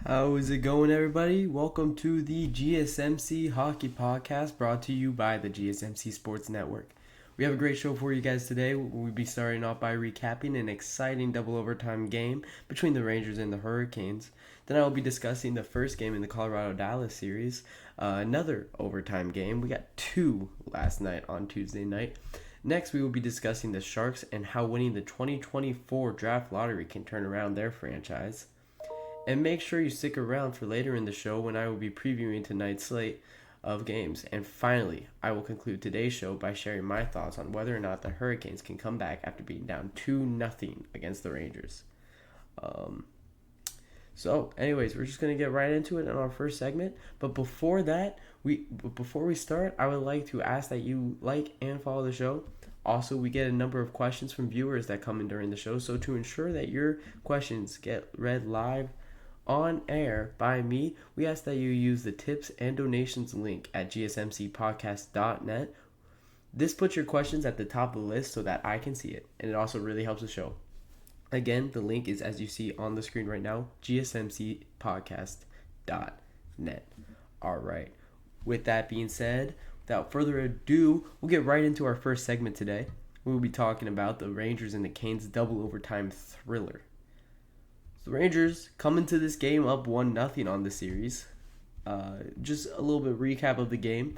How is it going, everybody? Welcome to the GSMC Hockey Podcast brought to you by the GSMC Sports Network. We have a great show for you guys today. We'll be starting off by recapping an exciting double overtime game between the Rangers and the Hurricanes. Then I will be discussing the first game in the Colorado-Dallas series, another overtime game. We got two last night on Tuesday night. Next, we will be discussing the Sharks and how winning the 2024 draft lottery can turn around their franchise. And make sure you stick around for later in the show when I will be previewing tonight's slate of games. And finally, I will conclude today's show by sharing my thoughts on whether or not the Hurricanes can come back after being down 2-0 against the Rangers. Anyways, we're just going to get right into it in our first segment. But before we start, I would like to ask that you like and follow the show. Also, we get a number of questions from viewers that come in during the show. So to ensure that your questions get read live on air by me, we ask that you use the tips and donations link at GSMCPodcast.net. This puts your questions at the top of the list so that I can see it, and it also really helps the show. Again, the link is as you see on the screen right now, GSMCPodcast.net. Alright, with that being said, without further ado, we'll get right into our first segment today. We will be talking about the Rangers and the Canes double overtime thriller. The Rangers come into this game up 1-0 on the series. Just a little bit recap of the game.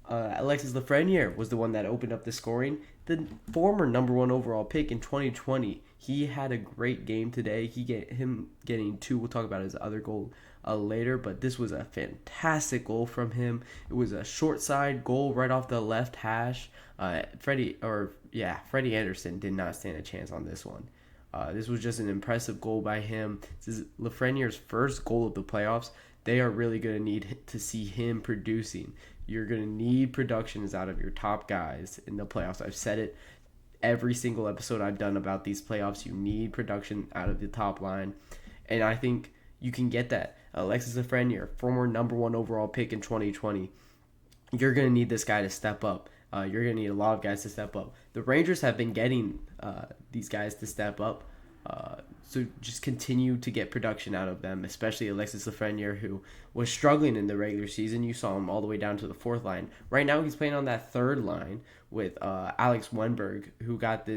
Alexis Lafreniere was the one that opened up the scoring. The former number one overall pick in 2020. He had a great game today. Him getting two. We'll talk about his other goal later, but this was a fantastic goal from him. It was a short side goal right off the left hash. Freddie Anderson did not stand a chance on this one. This was just an impressive goal by him. This is Lafreniere's first goal of the playoffs. They are really going to need to see him producing. You're going to need productions out of your top guys in the playoffs. I've said it every single episode I've done about these playoffs. You need production out of the top line, and I think you can get that. Alexis Lafreniere, former number one overall pick in 2020. You're going to need this guy to step up. You're going to need a lot of guys to step up. The Rangers have been getting these guys to step up. So just continue to get production out of them, especially Alexis Lafreniere, who was struggling in the regular season. You saw him all the way down to the fourth line. Right now he's playing on that third line with Alex Wennberg, who got the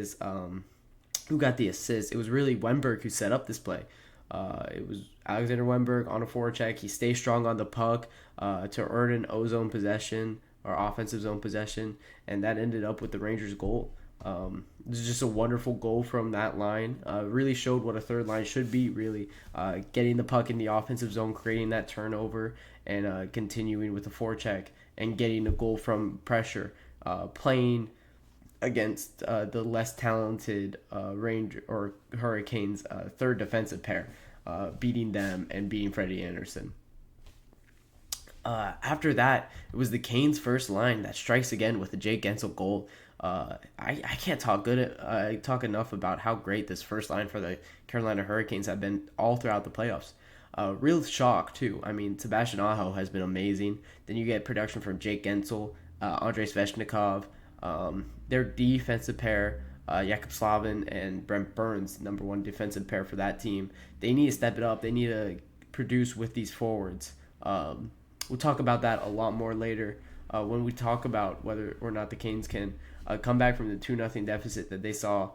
assist. It was really Wennberg who set up this play. It was Alexander Wennberg on a forecheck. He stays strong on the puck to earn an O-zone possession or offensive zone possession, and that ended up with the Rangers' goal. This is just a wonderful goal from that line. Really showed what a third line should be, really. Getting the puck in the offensive zone, creating that turnover, and continuing with the forecheck and getting a goal from pressure. Playing against the less talented Ranger or Hurricanes third defensive pair, beating them and beating Freddie Anderson. After that, it was the Canes' first line that strikes again with a Jake Guentzel goal. I can't talk enough about how great this first line for the Carolina Hurricanes have been all throughout the playoffs. Real shock, too. I mean, Sebastian Aho has been amazing. Then you get production from Jake Guentzel, Andrei Svechnikov, their defensive pair, Jakub Slavin and Brent Burns, number one defensive pair for that team. They need to step it up. They need to produce with these forwards. We'll talk about that a lot more later when we talk about whether or not the Canes can come back from the 2-0 deficit that they saw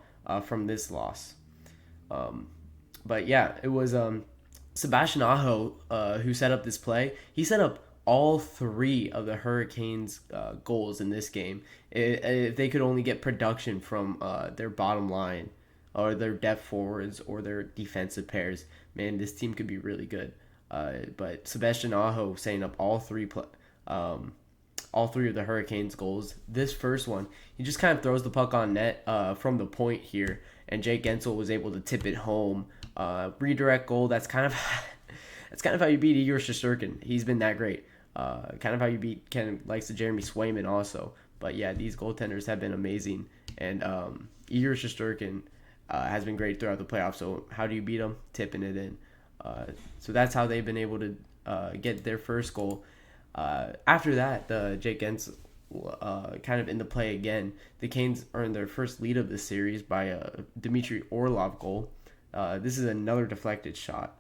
from this loss. But yeah, it was Sebastian Aho who set up this play. He set up all three of the Hurricanes' goals in this game. If they could only get production from their bottom line or their depth forwards or their defensive pairs, man, this team could be really good. But Sebastian Aho setting up all three of the Hurricanes' goals. This first one, he just kind of throws the puck on net from the point here, and Jake Guentzel was able to tip it home. Redirect goal. That's kind of how you beat Igor Shesterkin. He's been that great. Kind of how you beat likes of Jeremy Swayman also. But yeah, these goaltenders have been amazing, and Igor Shesterkin has been great throughout the playoffs. So how do you beat him? Tipping it in. So that's how they've been able to get their first goal. After that, Jake Guentzel kind of into play again. The Canes earned their first lead of the series by a Dmitry Orlov goal. This is another deflected shot.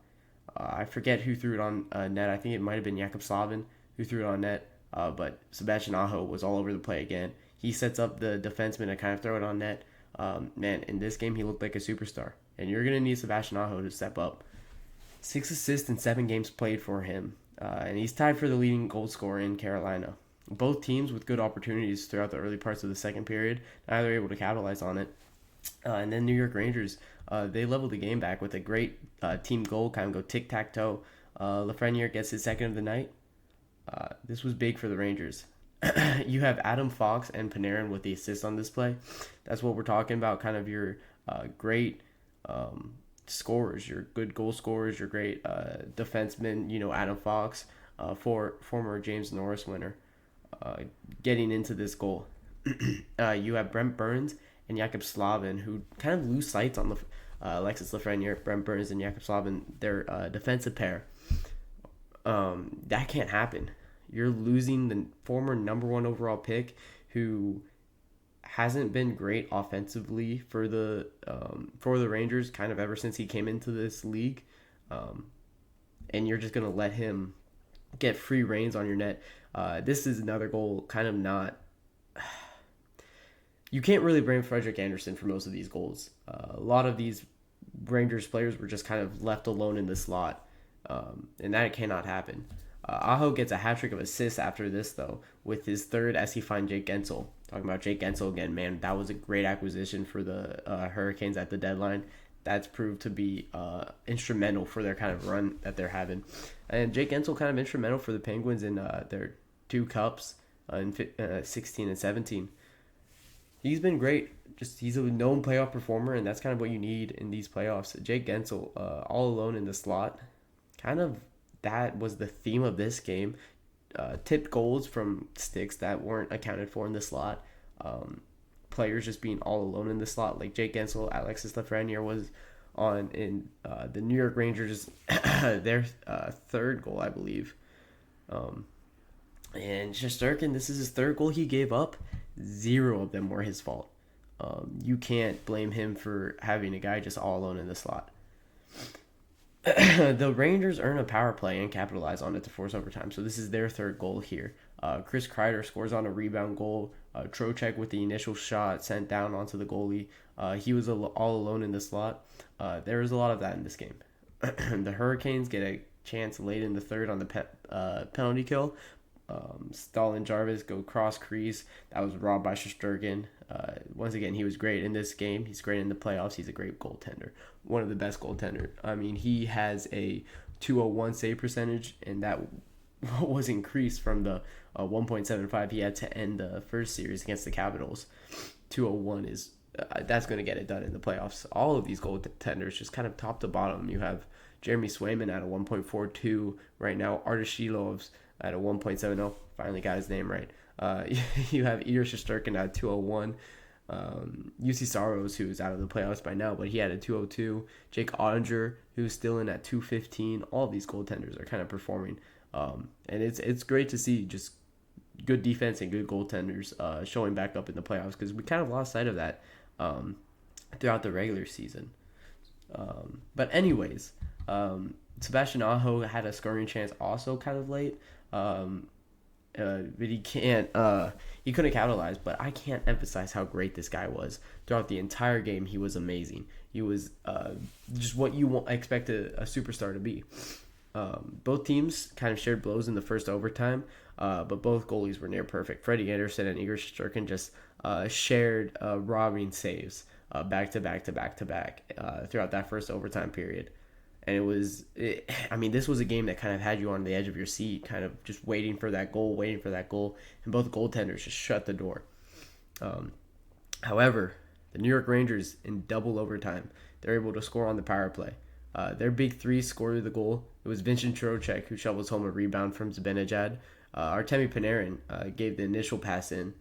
I forget who threw it on net. I think it might have been Jakub Slavin who threw it on net. But Sebastian Aho was all over the play again. He sets up the defenseman to kind of throw it on net. Man, in this game, he looked like a superstar. And you're going to need Sebastian Aho to step up. 6 assists in 7 games played for him. And he's tied for the leading goal scorer in Carolina. Both teams with good opportunities throughout the early parts of the second period, neither able to capitalize on it. And then New York Rangers, they leveled the game back with a great team goal, kind of go tic-tac-toe. Lafreniere gets his second of the night. This was big for the Rangers. You have Adam Fox and Panarin with the assist on this play. That's what we're talking about, kind of your great scorers, your good goal scorers, your great defenseman, Adam Fox, former James Norris winner, getting into this goal. You have Brent Burns and Jakub Slavin, who kind of lose sights on Alexis Lafreniere. Brent Burns and Jakub Slavin, their defensive pair. That can't happen. You're losing the former number 1 overall pick who hasn't been great offensively for the Rangers kind of ever since he came into this league. And you're just going to let him get free reins on your net. This is another goal kind of not... You can't really blame Frederik Andersen for most of these goals. A lot of these Rangers players were just kind of left alone in the slot. And that cannot happen. Aho gets a hat trick of assists after this, though, with his third as he finds Jake Guentzel. Talking about Jake Guentzel again, man, that was a great acquisition for the Hurricanes at the deadline. That's proved to be instrumental for their kind of run that they're having. And Jake Guentzel kind of instrumental for the Penguins in their 2 cups in 16 and 17. He's been great. He's a known playoff performer, and that's kind of what you need in these playoffs. Jake Guentzel, all alone in the slot, kind of that was the theme of this game. Tipped goals from sticks that weren't accounted for in the slot. Players just being all alone in the slot, like Jake Guentzel, Alexis Lafreniere was on in the New York Rangers, their third goal, I believe. And Shesterkin, this is his third goal he gave up. 0 of them were his fault. You can't blame him for having a guy just all alone in the slot. The Rangers earn a power play and capitalize on it to force overtime. So this is their third goal here. Chris Kreider scores on a rebound goal. Trocheck with the initial shot sent down onto the goalie. He was all alone in the slot. There is a lot of that in this game. The Hurricanes get a chance late in the third on the penalty kill. Stalin Jarvis go cross crease. That was robbed by Shesterkin. Once again, he was great in this game. He's great in the playoffs. He's a great goaltender. One of the best goaltenders. I mean, he has a .201 save percentage, and that was increased from the 1.75 he had to end the first series against the Capitals. .201 is that's going to get it done in the playoffs. All of these goaltenders, just kind of top to bottom. You have Jeremy Swayman at a 1.42 right now. Artis Shilov's at a 1.70. Finally got his name right. You have Igor Shesterkin at 201. UC Saros, who's out of the playoffs by now, but he had a 202. Jake Ottinger, who's still in at 215. All of these goaltenders are kind of performing. And it's great to see just good defense and good goaltenders showing back up in the playoffs, because we kind of lost sight of that throughout the regular season. But anyways, Sebastian Aho had a scoring chance also kind of late. But he couldn't capitalize. But I can't emphasize how great this guy was throughout the entire game. He was amazing. He was just what you expect a superstar to be. Both teams kind of shared blows in the first overtime, but both goalies were near perfect. Freddie Andersen and Igor Shesterkin just shared robbing saves back to back throughout that first overtime period. And this was a game that kind of had you on the edge of your seat, kind of just waiting for that goal. And both goaltenders just shut the door. However, the New York Rangers, in double overtime, they're able to score on the power play. Their big three scored the goal. It was Vincent Trocheck who shovels home a rebound from Zibanejad. Artemi Panarin gave the initial pass in.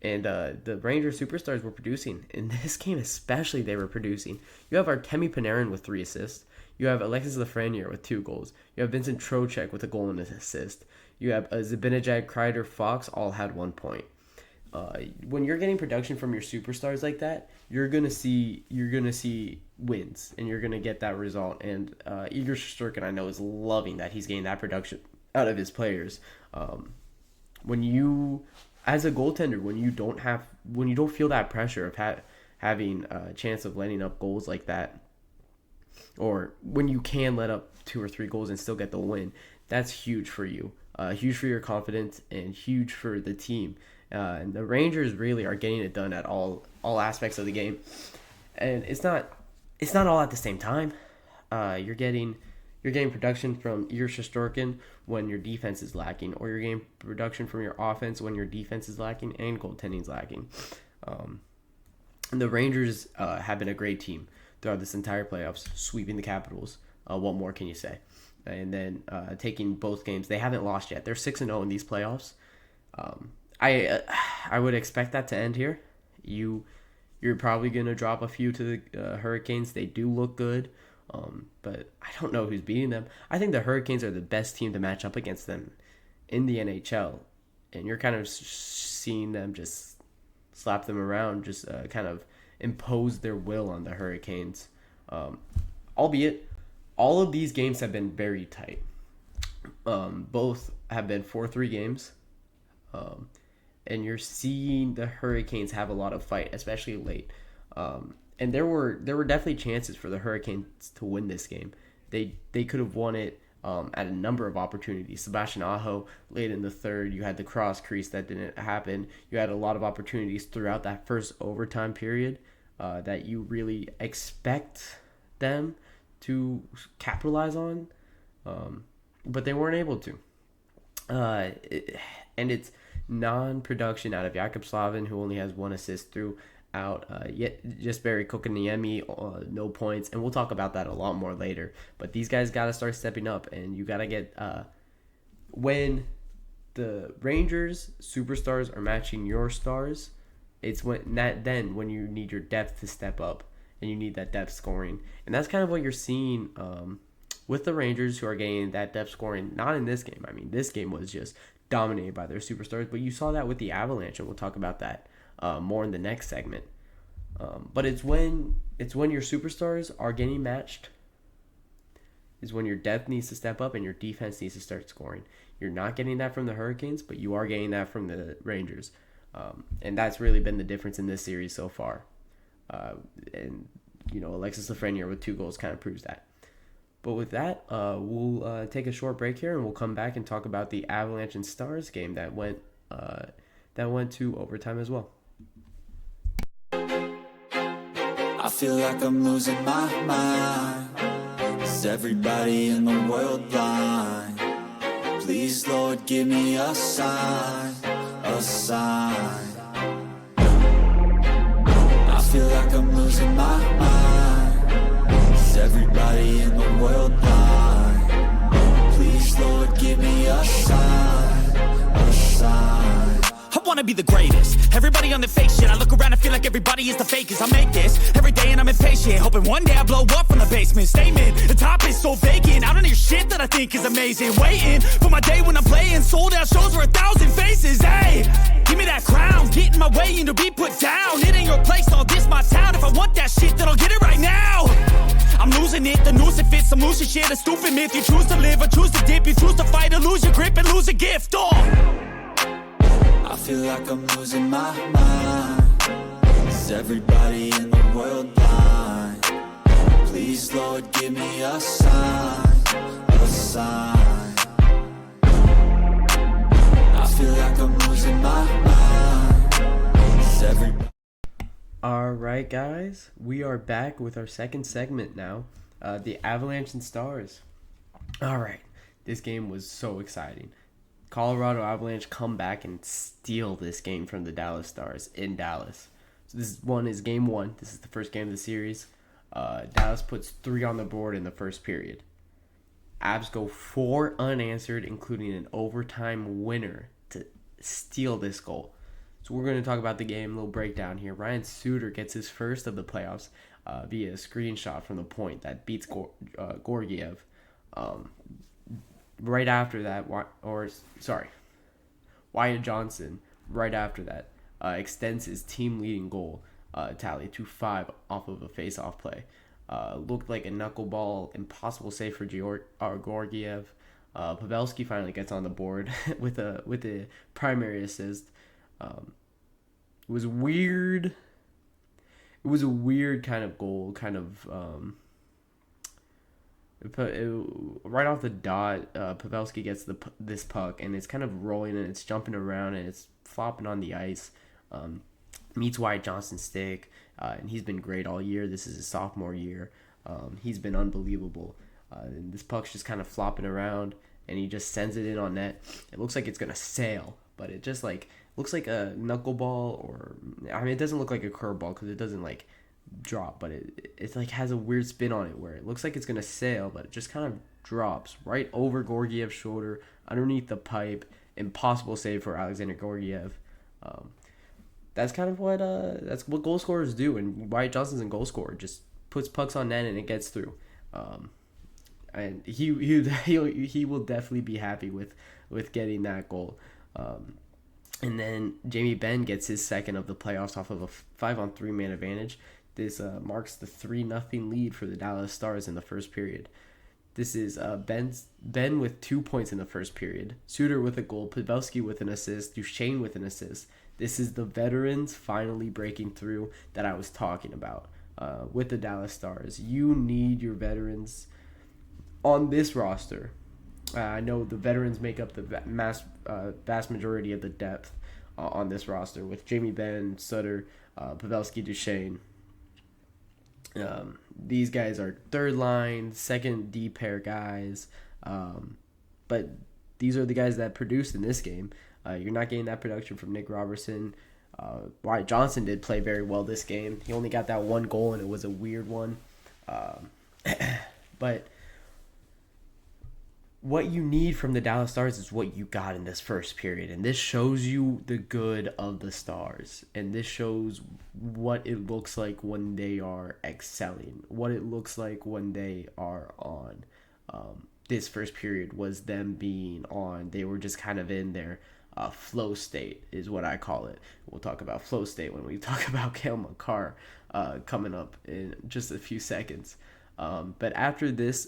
And the Rangers superstars were producing. In this game especially, they were producing. You have Artemi Panarin with 3 assists. You have Alexis Lafreniere with 2 goals. You have Vincent Trocheck with a goal and an assist. You have Zibanejad, Kreider, Fox all had 1 point. when you're getting production from your superstars like that, you're gonna see wins, and you're gonna get that result. And Igor Shesterkin, I know, is loving that he's getting that production out of his players. When you, as a goaltender, when you don't feel that pressure of having a chance of letting up goals like that, or when you can let up 2 or 3 goals and still get the win, that's huge for you. Huge for your confidence and huge for the team. And the Rangers really are getting it done at all aspects of the game. And it's not all at the same time. You're getting production from Igor Shesterkin when your defense is lacking, or you're getting production from your offense when your defense is lacking and goaltending is lacking. And the Rangers have been a great team throughout this entire playoffs, sweeping the Capitals. What more can you say? And then taking both games. They haven't lost yet. They're 6-0 in these playoffs. I would expect that to end here. You're probably going to drop a few to the Hurricanes. They do look good, but I don't know who's beating them. I think the Hurricanes are the best team to match up against them in the NHL, and you're kind of seeing them just slap them around, just kind of impose their will on the Hurricanes. Albeit, all of these games have been very tight. Both have been 4-3 games. And you're seeing the Hurricanes have a lot of fight, especially late. And there were definitely chances for the Hurricanes to win this game. They could have won it at a number of opportunities. Sebastian Aho late in the third. You had the cross crease that didn't happen. You had a lot of opportunities throughout that first overtime period that you really expect them to capitalize on, but they weren't able to. And it's non-production out of Jakub Slavin, who only has 1 assist throughout. Yet just Barry Kokoniemi, no points, and we'll talk about that a lot more later. But these guys got to start stepping up, and you got to get when the Rangers superstars are matching your stars. It's when you need your depth to step up, and you need that depth scoring, and that's kind of what you're seeing with the Rangers, who are getting that depth scoring. Not in this game. I mean, this game was just dominated by their superstars, but you saw that with the Avalanche, and we'll talk about that more in the next segment. But it's when your superstars are getting matched, is when your depth needs to step up and your defense needs to start scoring. You're not getting that from the Hurricanes, but you are getting that from the Rangers, and that's really been the difference in this series so far. And Alexis Lafreniere with 2 goals kind of proves that. But with that, we'll take a short break here, and we'll come back and talk about the Avalanche and Stars game that went to overtime as well. I feel like I'm losing my mind. Is everybody in the world blind? Please, Lord, give me a sign, a sign. I feel like I'm losing my mind. Is everybody in the world blind? Please, Lord, give me a sign, a sign. I wanna be the greatest. Everybody on the fake shit. I look around and feel like everybody is the fakest. I make this every day and I'm impatient, hoping one day I blow up from the basement. Statement, the top is so vacant. I don't hear shit that I think is amazing. Waiting for my day when I'm playing sold out shows for 1,000 faces. Hey, give me that crown. Get in my way and to be put down. It ain't your place, I'll diss my town. If I want that shit, then I'll get it right now. I'm losing it, the noose it fits. Some losing shit, a stupid myth. You choose to live or choose to dip. You choose to fight or lose your grip and lose a gift. I feel like I'm losing my mind. Is everybody in the world blind? Please, Lord, give me a sign, a sign. I feel like I'm losing my mind. Is everybody... Alright, guys, we are back with our second segment now, the Avalanche and Stars. Alright, this game was so exciting. Colorado Avalanche come back and steal this game from the Dallas Stars in Dallas. So this one is game 1. This is the first game of the series. Dallas puts 3 on the board in the first period. Avs go 4 unanswered, including an overtime winner to steal this goal. So we're going to talk about the game, a little breakdown here. Ryan Suter gets his first of the playoffs via a screenshot from the point that beats Georgiev. Right after that, Wyatt Johnson, right after that, extends his team-leading goal tally to 5 off of a face-off play. Looked like a knuckleball, impossible save for Georgiev. Pavelski finally gets on the board with a primary assist. It was weird. It was a weird kind of goal, right off the dot. Pavelski gets this puck, and it's kind of rolling, and it's jumping around, and it's flopping on the ice. Meets Wyatt Johnston's stick, and he's been great all year. This is his sophomore year. He's been unbelievable. And this puck's just kind of flopping around, and he just sends it in on net. It looks like it's gonna sail, but it just looks like a knuckleball, or it doesn't look like a curveball because it doesn't drop, but it has a weird spin on it where it looks like it's gonna sail, but it just kind of drops right over Georgiev's shoulder underneath the pipe. Impossible save for Alexander Georgiev. That's kind of what goal scorers do, and Wyatt Johnston's a goal scorer, just puts pucks on net and it gets through. And he will definitely be happy with getting that goal. And then Jamie Benn gets his second of the playoffs off of a 5-on-3 man advantage. This marks the 3-0 lead for the Dallas Stars in the first period. This is Ben with 2 points in the first period, Suter with a goal, Pavelski with an assist, Duchesne with an assist. This is the veterans finally breaking through that I was talking about with the Dallas Stars. You need your veterans on this roster. I know the veterans make up the vast majority of the depth on this roster with Jamie Benn, Sutter, Pavelski, Duchesne. These guys are third line, second D pair guys, but these are the guys that produced in this game. You're not getting that production from Nick Robertson. Wyatt Johnston did play very well this game. He only got that one goal, and it was a weird one. But what you need from the Dallas Stars is what you got in this first period. And this shows you the good of the Stars. And this shows what it looks like when they are excelling. What it looks like when they are on. This first period was them being on. They were just kind of in their flow state is what I call it. We'll talk about flow state when we talk about Cale Makar coming up in just a few seconds. But after this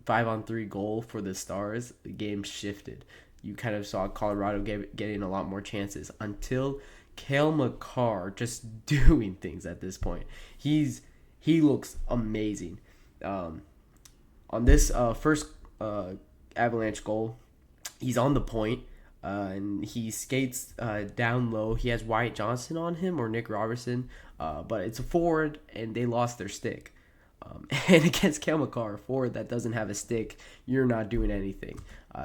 5-on-3 goal for the Stars, the game shifted. You kind of saw Colorado getting a lot more chances until Cale Makar just doing things at this point. He looks amazing. On this first Avalanche goal, he's on the point, and he skates down low. He has Wyatt Johnston on him or Nick Robertson, but it's a forward, and they lost their stick. And against Cale Makar, a forward that doesn't have a stick, you're not doing anything.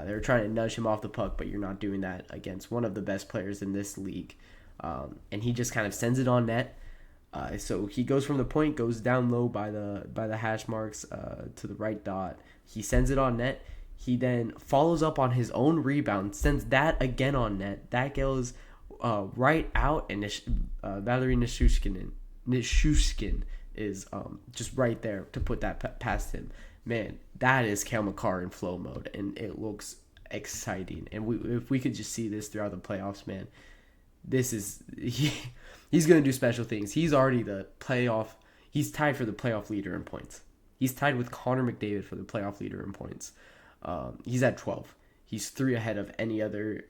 They're trying to nudge him off the puck, but you're not doing that against one of the best players in this league. And he just kind of sends it on net. So he goes from the point, goes down low by the hash marks to the right dot. He sends it on net. He then follows up on his own rebound, sends that again on net. That goes right out, and Valery Nishushkin is just right there to put that past him. Man, that is Cale Makar in flow mode, and it looks exciting. And if we could just see this throughout the playoffs, man, he's going to do special things. He's already he's tied for the playoff leader in points. He's tied with Connor McDavid for the playoff leader in points. He's at 12. He's 3 ahead of any other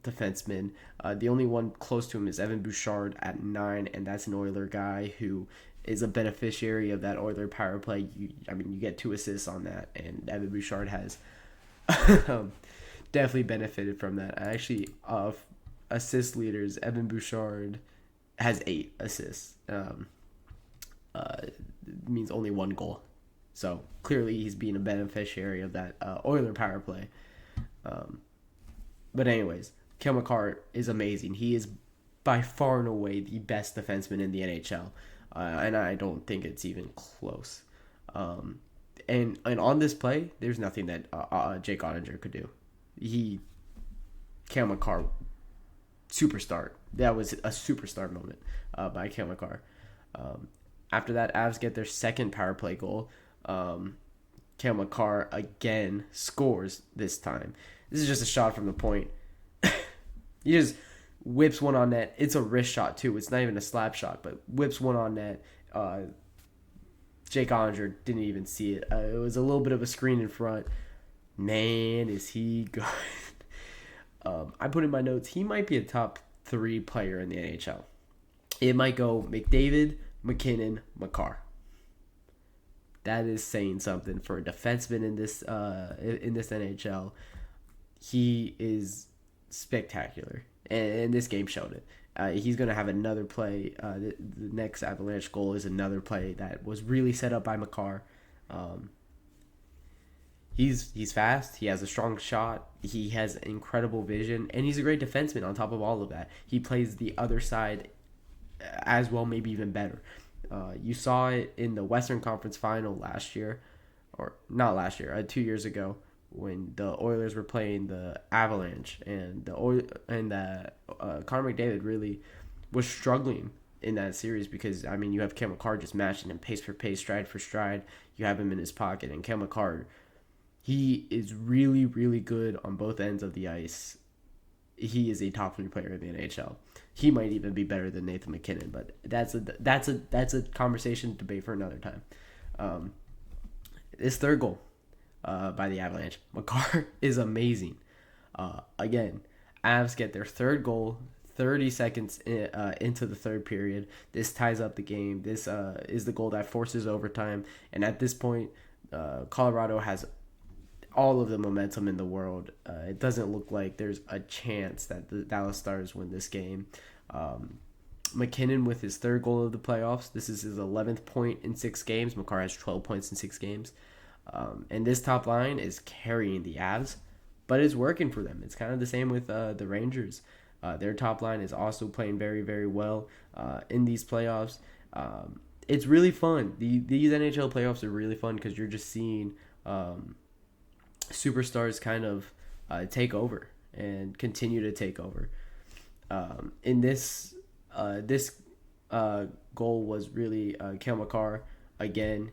defenseman. The only one close to him is Evan Bouchard at 9, and that's an Oiler guy who is a beneficiary of that Oiler power play. You get 2 assists on that, and Evan Bouchard has definitely benefited from that. Actually, assist leaders, Evan Bouchard has 8 assists. Means only 1 goal. So clearly he's being a beneficiary of that Oiler power play. But anyways, Cale Makar is amazing. He is by far and away the best defenseman in the NHL. And I don't think it's even close. And on this play, there's nothing that Jake Ottinger could do. Cale Makar, superstar. That was a superstar moment by Cale Makar. After that, Avs get their second power play goal. Cale Makar again scores this time. This is just a shot from the point. He just whips one on net. It's a wrist shot too. It's not even a slap shot, but whips one on net. Jake Oettinger didn't even see it. It was a little bit of a screen in front. Man, is he good. I put in my notes, he might be a top 3 player in the NHL. It might go McDavid, McKinnon, Makar. That is saying something for a defenseman in this NHL. He is spectacular, and this game showed it. He's going to have another play. The next Avalanche goal is another play that was really set up by Makar. He's fast. He has a strong shot. He has incredible vision, and he's a great defenseman on top of all of that. He plays the other side as well, maybe even better. You saw it in the Western Conference Final last year, or not last year, 2 years ago, when the Oilers were playing the Avalanche, and Connor McDavid really was struggling in that series because, I mean, you have Cale Makar just matching him pace for pace, stride for stride. You have him in his pocket, and Cale Makar, he is really, really good on both ends of the ice. He is a top 3 player in the NHL. He might even be better than Nathan McKinnon, but that's a conversation debate for another time. This third goal by the Avalanche, Makar is amazing. Again, Avs get their third goal 30 seconds into the third period. This ties up the game. This is the goal that forces overtime, and at this point, Colorado has all of the momentum in the world. It doesn't look like there's a chance that the Dallas Stars win this game. McKinnon with his third goal of the playoffs. This is his 11th point in 6 games. Makar has 12 points in 6 games. And this top line is carrying the Avs, but it's working for them. It's kind of the same with the Rangers. Their top line is also playing very, very well in these playoffs. It's really fun. These NHL playoffs are really fun because you're just seeing superstars kind of take over and continue to take over. In this goal was really Cale Makar again.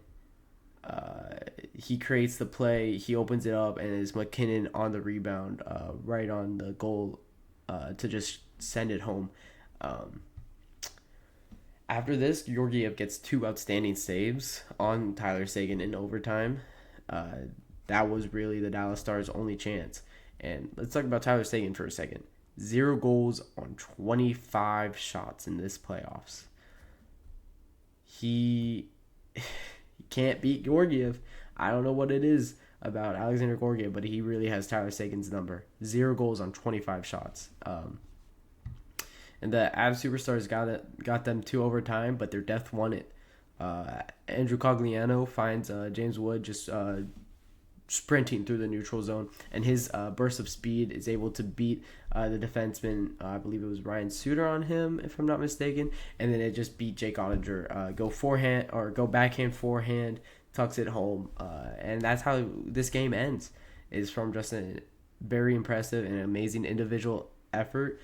He creates the play, he opens it up, and is McKinnon on the rebound, right on the goal to just send it home. After this, Georgiev gets 2 outstanding saves on Tyler Seguin in overtime. That was really the Dallas Stars' only chance. And let's talk about Tyler Seguin for a second. 0 goals on 25 shots in this playoffs. He can't beat Georgiev. I don't know what it is about Alexander Georgiev, but he really has Tyler Seguin's number. 0 goals on 25 shots. And the Avs Superstars got them to overtime, but their depth won it. Andrew Cogliano finds James Wood just sprinting through the neutral zone, and his burst of speed is able to beat the defenseman. I believe it was Ryan Suter on him, if I'm not mistaken, and then it just beat Jake Oettinger. Go backhand, forehand, tucks it home, and that's how this game ends. Is from just a very impressive and amazing individual effort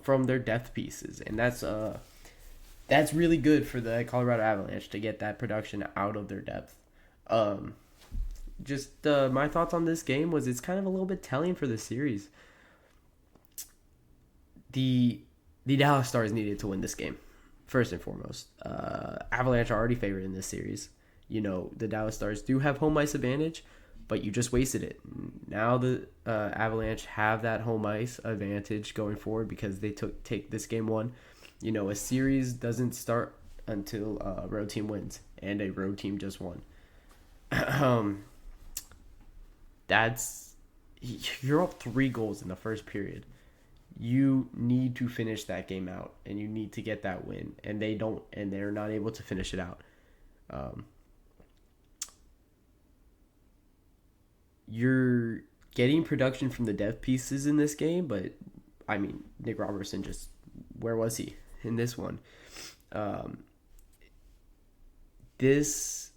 from their depth pieces, and that's really good for the Colorado Avalanche to get that production out of their depth. Just my thoughts on this game was it's kind of a little bit telling for the series. The Dallas Stars needed to win this game, first and foremost. Avalanche are already favored in this series. You know, the Dallas Stars do have home ice advantage, but you just wasted it. Now the Avalanche have that home ice advantage going forward because they take this game 1. You know, a series doesn't start until a road team wins, and a road team just won. You're up 3 goals in the first period. You need to finish that game out, and you need to get that win, and they're not able to finish it out. You're getting production from the depth pieces in this game, but I mean, Nick Robertson where was he in this one? This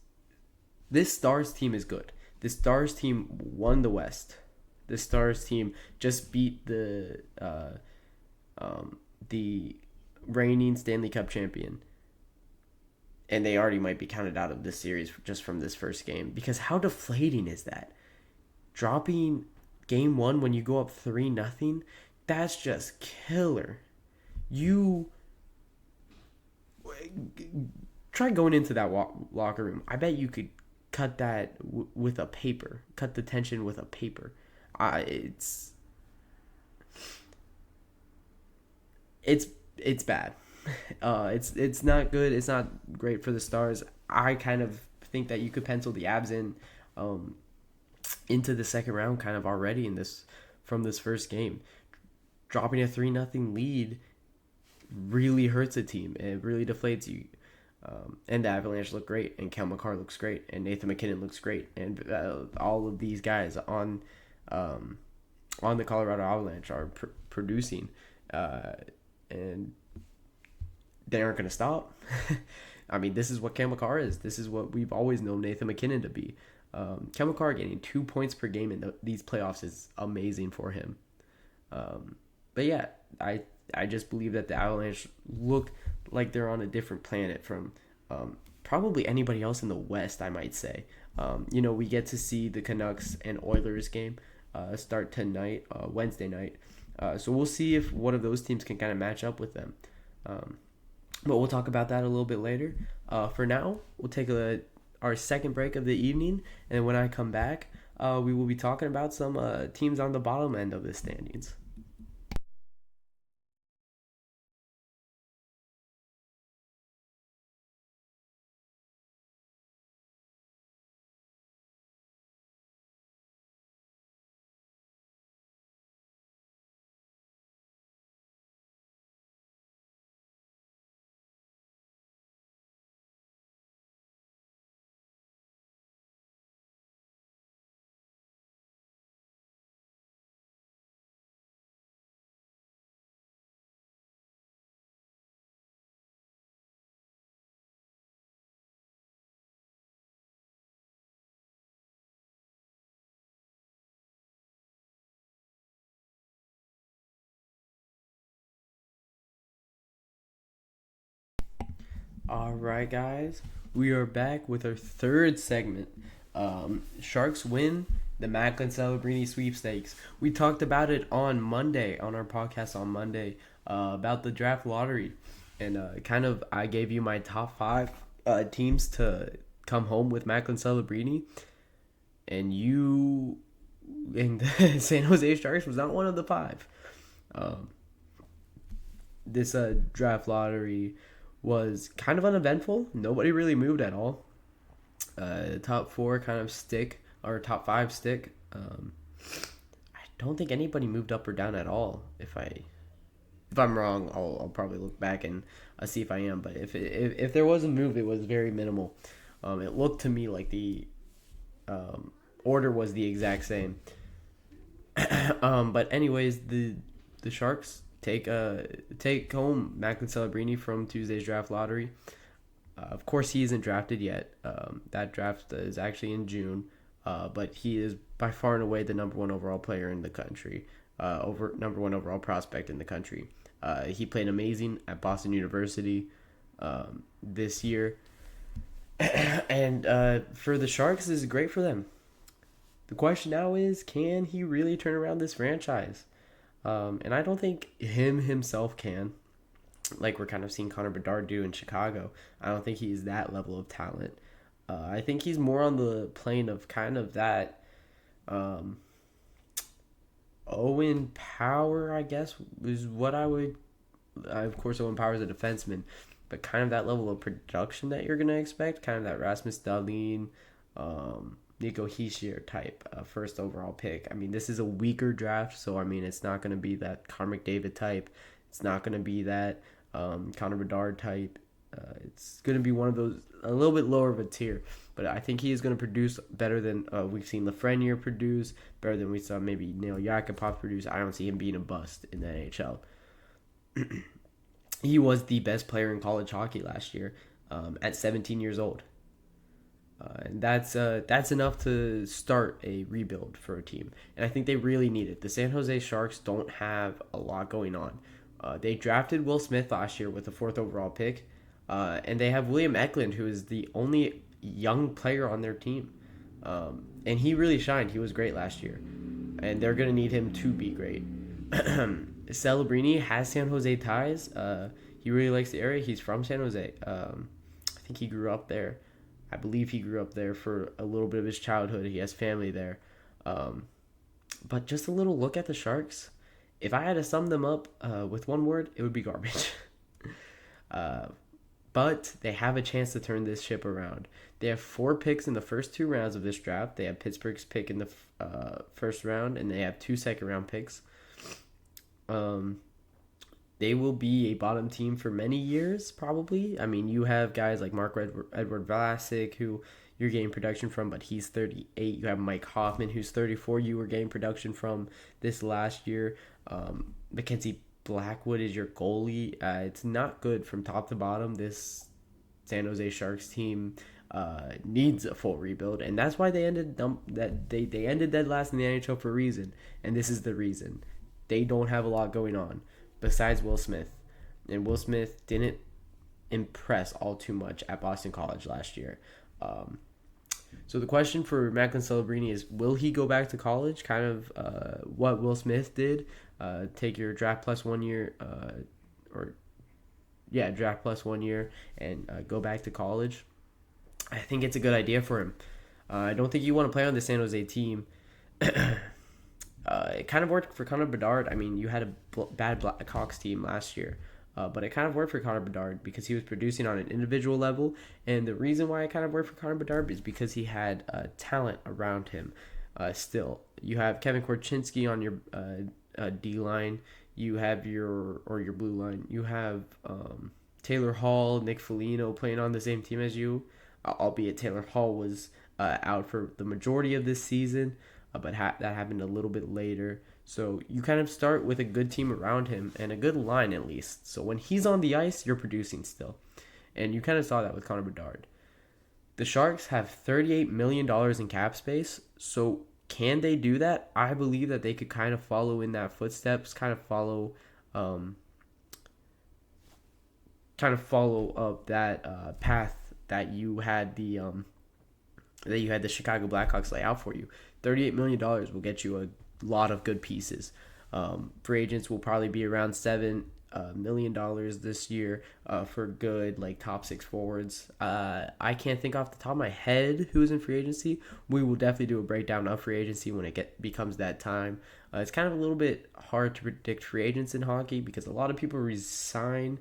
Stars team is good. The Stars team won the West. The Stars team just beat the reigning Stanley Cup champion. And they already might be counted out of this series just from this first game. Because how deflating is that? Dropping game 1 when you go up 3-0, that's just killer. you try going into that locker room. I bet you could cut that with a paper. Cut the tension with a paper. It's bad. It's not good. It's not great for the Stars. I kind of think that you could pencil the Avs in into the second round kind of already from this first game. Dropping a 3-0 lead really hurts a team. It really deflates you. And the Avalanche look great, and Cale Makar looks great, and Nathan MacKinnon looks great, and all of these guys on the Colorado Avalanche are producing, and they aren't going to stop. I mean, this is what Cale Makar is. This is what we've always known Nathan MacKinnon to be. Cale Makar getting 2 points per game in these playoffs is amazing for him. But yeah, I just believe that the Avalanche look like they're on a different planet from probably anybody else in the West, I might say. We get to see the Canucks and Oilers game start tonight, Wednesday night. So we'll see if one of those teams can kind of match up with them. But we'll talk about that a little bit later. For now, we'll take our second break of the evening, and when I come back, we will be talking about some teams on the bottom end of the standings. All right, guys, we are back with our third segment. Sharks win the Maclin Celebrinis Sweepstakes. We talked about it on Monday, on our podcast on Monday, about the draft lottery. And I gave you my top 5 teams to come home with Maclin Celebrini. And the San Jose Sharks was not one of the 5. This draft lottery was kind of uneventful. Nobody really moved at all. Top 4 kind of stick, or top 5 stick. I don't think anybody moved up or down at all. If I'm wrong, I'll probably look back and see if I am. But if there was a move, it was very minimal. It looked to me like the order was the exact same. But anyways, the Sharks take home Maclin Celebrini from Tuesday's draft lottery. Of course, he isn't drafted yet. That draft is actually in June, but he is by far and away the number 1 overall player in the country, number 1 overall prospect in the country. He played amazing at Boston University this year, and for the Sharks, this is great for them. The question now is, can he really turn around this franchise? And I don't think himself can, like we're kind of seeing Connor Bedard do in Chicago. I don't think he's that level of talent. I think he's more on the plane of kind of that Owen Power, I guess, is what I would... of course, Owen Power is a defenseman, but kind of that level of production that you're going to expect, kind of that Rasmus Dahlin, Nico Hischier type first overall pick. I mean, this is a weaker draft, so I mean, it's not going to be that Connor McDavid type. It's not going to be that Connor Bedard type. It's going to be one of those a little bit lower of a tier, but I think he is going to produce better than we've seen Lafreniere produce, better than we saw maybe Nail Yakupov produce. I don't see him being a bust in the NHL. He was the best player in college hockey last year at 17 years old. And that's enough to start a rebuild for a team. And I think they really need it. The San Jose Sharks don't have a lot going on. They drafted Will Smith last year with the 4th overall pick. And they have William Eklund, who is the only young player on their team. And he really shined. He was great last year. And they're going to need him to be great. Celebrini has San Jose ties. He really likes the area. He's from San Jose. I think he grew up there. I believe he grew up there for a little bit of his childhood. He has family there. But just a little look at the Sharks. If I had to sum them up with one word, it would be garbage. But they have a chance to turn this ship around. They have 4 picks in the first 2 rounds of this draft. They have Pittsburgh's pick in the first round, and they have 2 second-round picks. They will be a bottom team for many years, probably. I mean, you have guys like Mark Edward Vlasic, who you're getting production from, but he's 38. You have Mike Hoffman, who's 34. You were getting production from this last year. Mackenzie Blackwood is your goalie. It's not good from top to bottom. This San Jose Sharks team needs a full rebuild, and that's why they ended they ended dead last in the NHL for a reason. And this is the reason. They don't have a lot going on besides Will Smith, and Will Smith didn't impress all too much at Boston College last year. So the question for Maclin Celebrini is, will he go back to college? Kind of what Will Smith did. Take your draft plus 1 year, draft plus 1 year, and go back to college. I think it's a good idea for him. I don't think you want to play on the San Jose team. It kind of worked for Connor Bedard. I mean, you had a bad Blackhawks team last year. But it kind of worked for Connor Bedard because he was producing on an individual level. And the reason why it kind of worked for Connor Bedard is because he had talent around him still. You have Kevin Korchinski on your D line. You have your blue line. You have Taylor Hall, Nick Foligno playing on the same team as you. Albeit Taylor Hall was out for the majority of this season. But that happened a little bit later. So you kind of start with a good team around him and a good line at least. So when he's on the ice, you're producing still. And you kind of saw that with Connor Bedard. The Sharks have $38 million in cap space. So can they do that? I believe that they could kind of follow in that footsteps, kind of follow up that path that you had the Chicago Blackhawks lay out for you. $38 million will get you a lot of good pieces. Free agents will probably be around $7 million this year for good, like, top 6 forwards. I can't think off the top of my head who is in free agency. We will definitely do a breakdown of free agency when it becomes that time. It's kind of a little bit hard to predict free agents in hockey because a lot of people resign.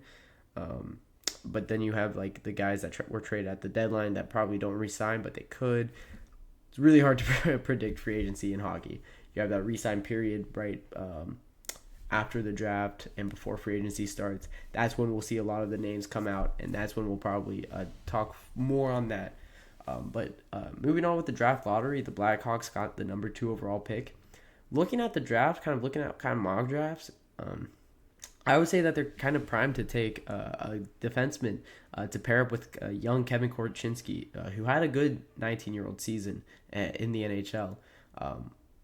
But then you have, like, the guys that were traded at the deadline that probably don't resign, but they could. It's really hard to predict free agency in hockey. You have that re-sign period right after the draft and before free agency starts. That's when we'll see a lot of the names come out, and that's when we'll probably talk more on that. But moving on with the draft lottery, the Blackhawks got the number 2 overall pick. Looking at the draft, looking at mock drafts, I would say that they're kind of primed to take a defenseman to pair up with young Kevin Korchinski, who had a good 19-year-old season in the NHL.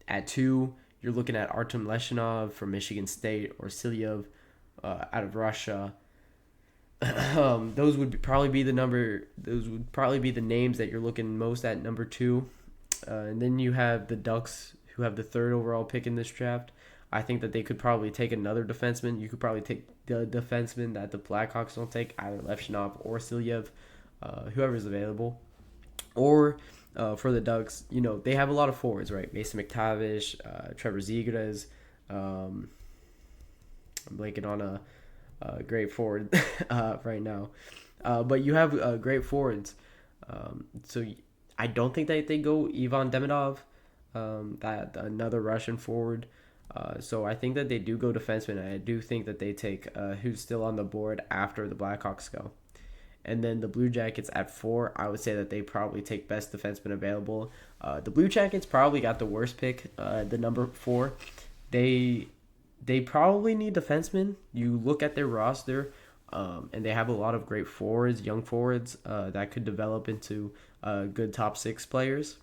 At 2, you're looking at Artem Leshinov from Michigan State or Silyev out of Russia. Those would probably be the names that you're looking most at number 2. And then you have the Ducks, who have the 3rd overall pick in this draft. I think that they could probably take another defenseman. You could probably take the defenseman that the Blackhawks don't take, either Levshinov or Silyev, whoever's available. Or for the Ducks, they have a lot of forwards, right? Mason McTavish, Trevor Zegras. I'm blanking on a great forward right now. But you have great forwards. So I don't think that they go Ivan Demidov, that another Russian forward. So I think that they do go defenseman. I do think that they take who's still on the board after the Blackhawks go. And then the Blue Jackets at 4, I would say that they probably take best defenseman available. The Blue Jackets probably got the worst pick, the number 4. They probably need defensemen. You look at their roster, and they have a lot of great forwards, young forwards, that could develop into good top 6 players.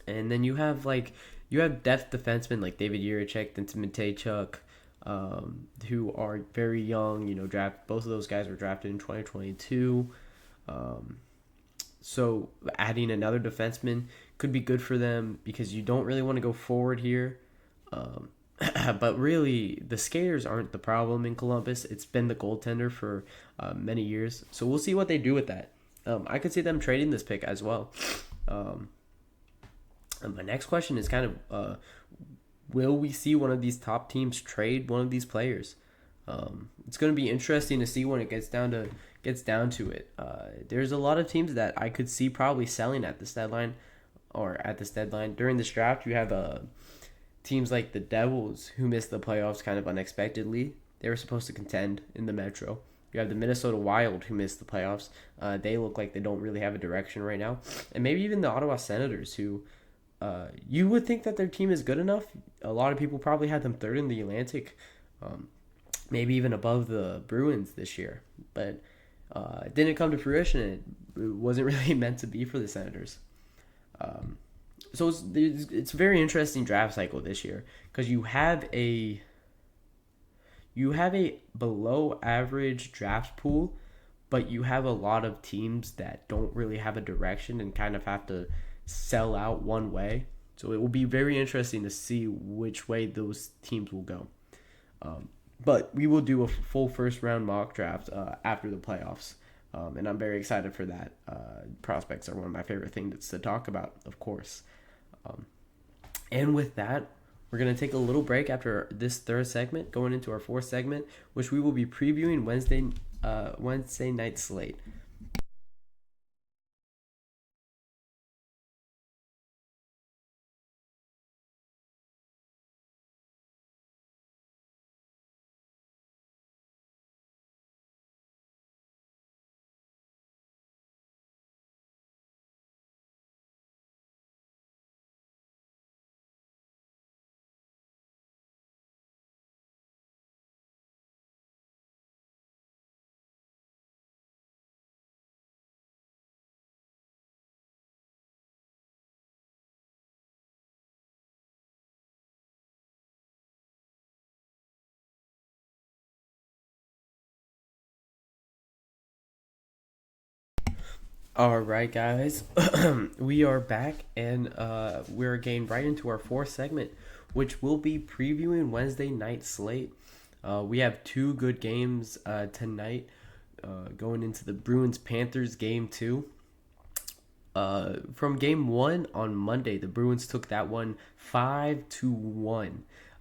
And then you have depth defensemen like David Jiricek, Vincent Mateychuk, who are very young. Both of those guys were drafted in 2022. So adding another defenseman could be good for them because you don't really want to go forward here. But really, the skaters aren't the problem in Columbus. It's been the goaltender for many years. So we'll see what they do with that. I could see them trading this pick as well. And my next question is kind of, will we see one of these top teams trade one of these players? It's going to be interesting to see when it gets down to it. There's a lot of teams that I could see probably selling at this deadline, during this draft. You have teams like the Devils, who missed the playoffs kind of unexpectedly. They were supposed to contend in the Metro. You have the Minnesota Wild, who missed the playoffs. They look like they don't really have a direction right now. And maybe even the Ottawa Senators, who you would think that their team is good enough. A lot of people probably had them third in the Atlantic, maybe even above the Bruins this year. But it didn't come to fruition. It wasn't really meant to be for the Senators. So it's a very interesting draft cycle this year, because you have a below average draft pool, but you have a lot of teams that don't really have a direction and kind of have to sell out one way. So it will be very interesting to see which way those teams will go. But we will do a full first round mock draft after the playoffs. And I'm very excited for that. Prospects are one of my favorite things to talk about, of course. And with that, we're going to take a little break after this third segment, going into our fourth segment, which we will be previewing Wednesday night slate. All right, guys, we are back, and we're getting right into our fourth segment, which will be previewing Wednesday night slate. We have two good games tonight, going into the Bruins-Panthers game 2. From game 1 on Monday, the Bruins took that one 5-1.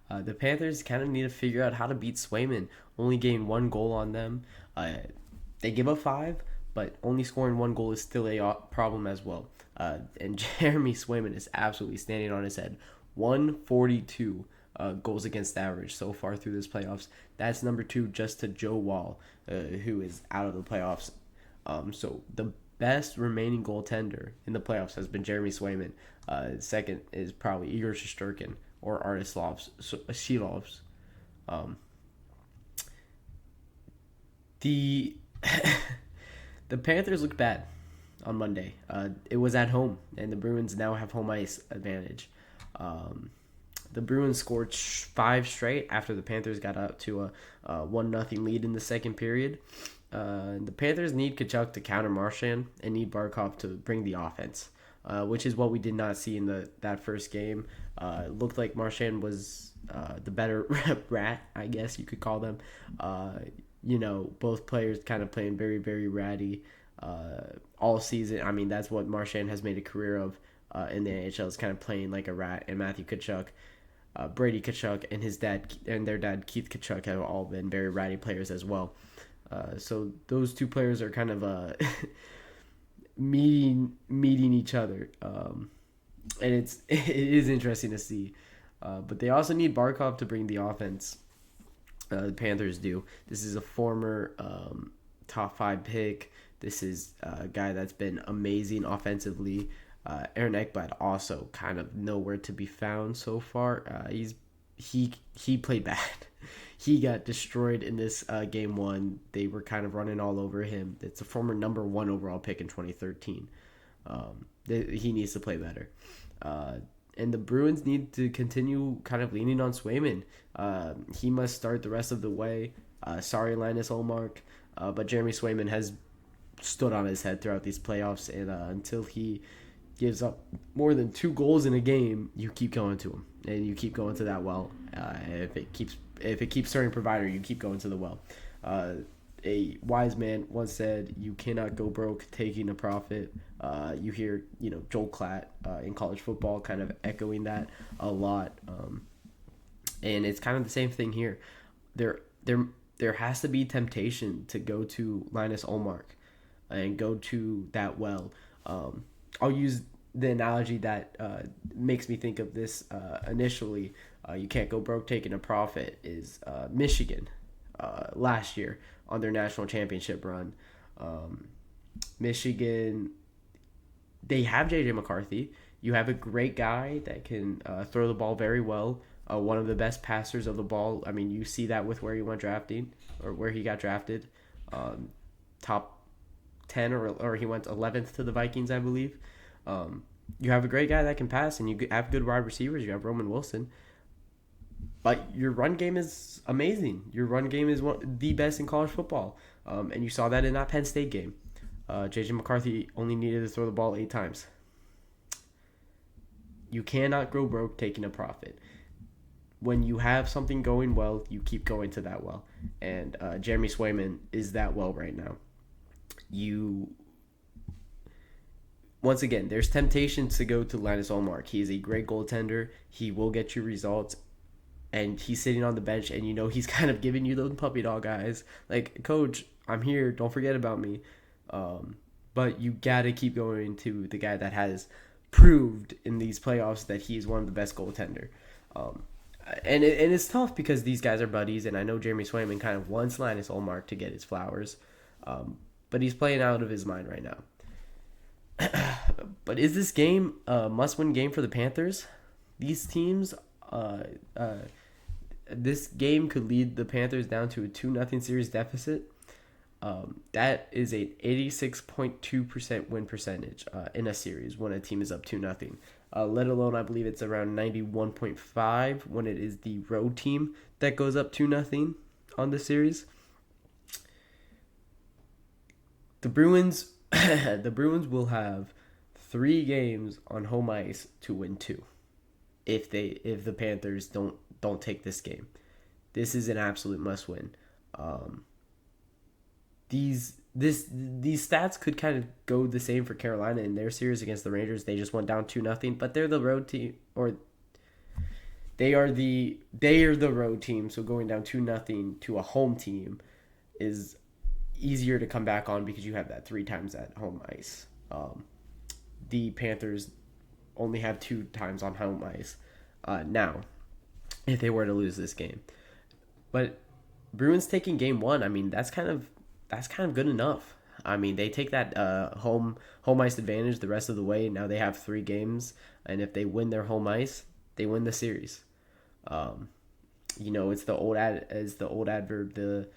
The Panthers kind of need to figure out how to beat Swayman. Only gained 1 goal on them. They give up 5, but only scoring 1 goal is still a problem as well. And Jeremy Swayman is absolutely standing on his head. 142 goals against average so far through this playoffs. That's number 2 just to Joe Wall, who is out of the playoffs. So the best remaining goaltender in the playoffs has been Jeremy Swayman. Second is probably Igor Shesterkin or Shilovs. The Panthers looked bad on Monday. It was at home, and the Bruins now have home ice advantage. The Bruins scored 5 straight after the Panthers got up to a 1-0 lead in the second period. The Panthers need Tkachuk to counter Marchand and need Barkov to bring the offense, which is what we did not see in that first game. It looked like Marchand was the better rat, I guess you could call them. Both players kind of playing very, very ratty all season. I mean, that's what Marchand has made a career of in the NHL, is kind of playing like a rat. And Matthew Tkachuk, Brady Tkachuk, and his dad and their dad Keith Tkachuk have all been very ratty players as well. So those two players are kind of meeting each other, and it is interesting to see. But they also need Barkov to bring the offense. The Panthers do. This is a former top 5 pick. This is a guy that's been amazing offensively. Aaron Ekblad also kind of nowhere to be found so far. He played bad. He got destroyed in this game 1. They were kind of running all over him. It's a former number 1 overall pick in 2013. He needs to play better. And the Bruins need to continue kind of leaning on Swayman. He must start the rest of the way. Sorry, Linus Ullmark. But Jeremy Swayman has stood on his head throughout these playoffs. And until he gives up more than 2 goals in a game, you keep going to him, and you keep going to that well. If it keeps turning provider, you keep going to the well. A wise man once said, "You cannot go broke taking a profit." You hear, Joel Klatt in college football kind of echoing that a lot, and it's kind of the same thing here. There has to be temptation to go to Linus Ullmark and go to that well. I'll use the analogy that makes me think of this initially. You can't go broke taking a profit is Michigan last year on their national championship run. Michigan, they have J.J. McCarthy. You have a great guy that can throw the ball very well. One of the best passers of the ball. I mean, you see that with where he got drafted. Top 10 or he went 11th to the Vikings, I believe. You have a great guy that can pass, and you have good wide receivers. You have Roman Wilson. But your run game is amazing. Your run game is the best in college football. And you saw that in that Penn State game. J.J. McCarthy only needed to throw the ball 8 times. You cannot go broke taking a profit. When you have something going well, you keep going to that well. And Jeremy Swayman is that well right now. Once again, there's temptation to go to Linus Ullmark. He is a great goaltender. He will get you results. And he's sitting on the bench, and he's kind of giving you those puppy dog eyes. Like, coach, I'm here. Don't forget about me. But you got to keep going to the guy that has proved in these playoffs that he is one of the best goaltender. And it's tough because these guys are buddies, and I know Jeremy Swayman kind of wants Linus Ullmark to get his flowers. But he's playing out of his mind right now. But is this game a must-win game for the Panthers? These teams, this game could lead the Panthers down to a 2-0 series deficit. That is a 86.2% win percentage in a series when a team is up 2-0. Let alone, I believe it's around 91.5 when it is the road team that goes up 2-0 on the series. The Bruins will have 3 games on home ice to win 2 if the Panthers don't take this game. This is an absolute must win. These stats could kind of go the same for Carolina in their series against the Rangers. They just went down 2-0, but they're the road team, or they are the road team. So going down 2-0 to a home team is easier to come back on because you have that 3 times at home ice. The Panthers only have 2 times on home ice now, if they were to lose this game. But Bruins taking game 1, I mean, that's kind of good enough. I mean, they take that home ice advantage the rest of the way. Now they have 3 games, and if they win their home ice, they win the series. It's the old adverb. The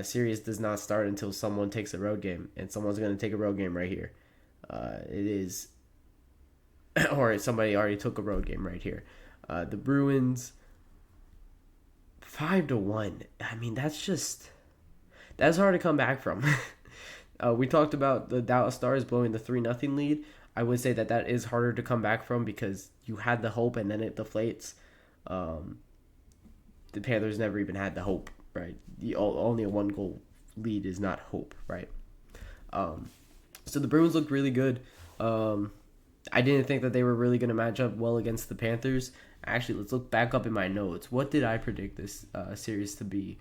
series does not start until someone takes a road game, and someone's going to take a road game right here. It is, or somebody already took a road game right here. The Bruins 5-1. I mean, that's hard to come back from. We talked about the Dallas Stars blowing the 3-0 lead. I would say that is harder to come back from because you had the hope and then it deflates. The Panthers never even had the hope, right? Only a 1-goal lead is not hope, right? So the Bruins looked really good. I didn't think that they were really going to match up well against the Panthers. Actually, let's look back up in my notes. What did I predict this series to be?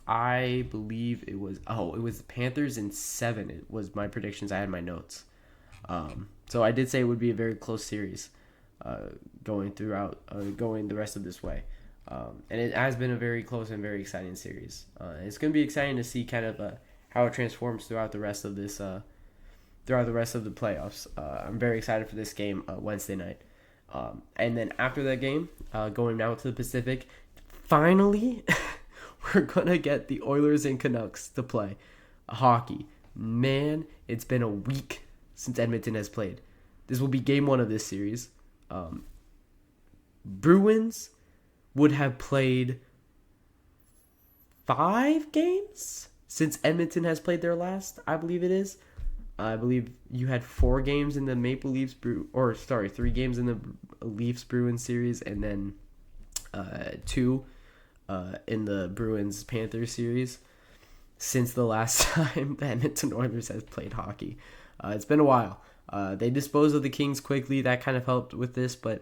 I believe it was the Panthers in 7. It was my predictions. I had my notes. So I did say it would be a very close series going the rest of this way. And it has been a very close and very exciting series. It's going to be exciting to see kind of how it transforms throughout the rest of this throughout the rest of the playoffs. I'm very excited for this game Wednesday night. And then after that game, going now to the Pacific, finally, we're going to get the Oilers and Canucks to play hockey. Man, it's been a week since Edmonton has played. This will be game 1 of this series. Bruins would have played 5 games since Edmonton has played their last, I believe it is. I believe you had 4 games in the Maple Leafs 3 games in the Leafs Bruins series, and then 2 in the Bruins Panthers series since the last time the Edmonton Oilers has played hockey. It's been a while. They disposed of the Kings quickly. That kind of helped with this, but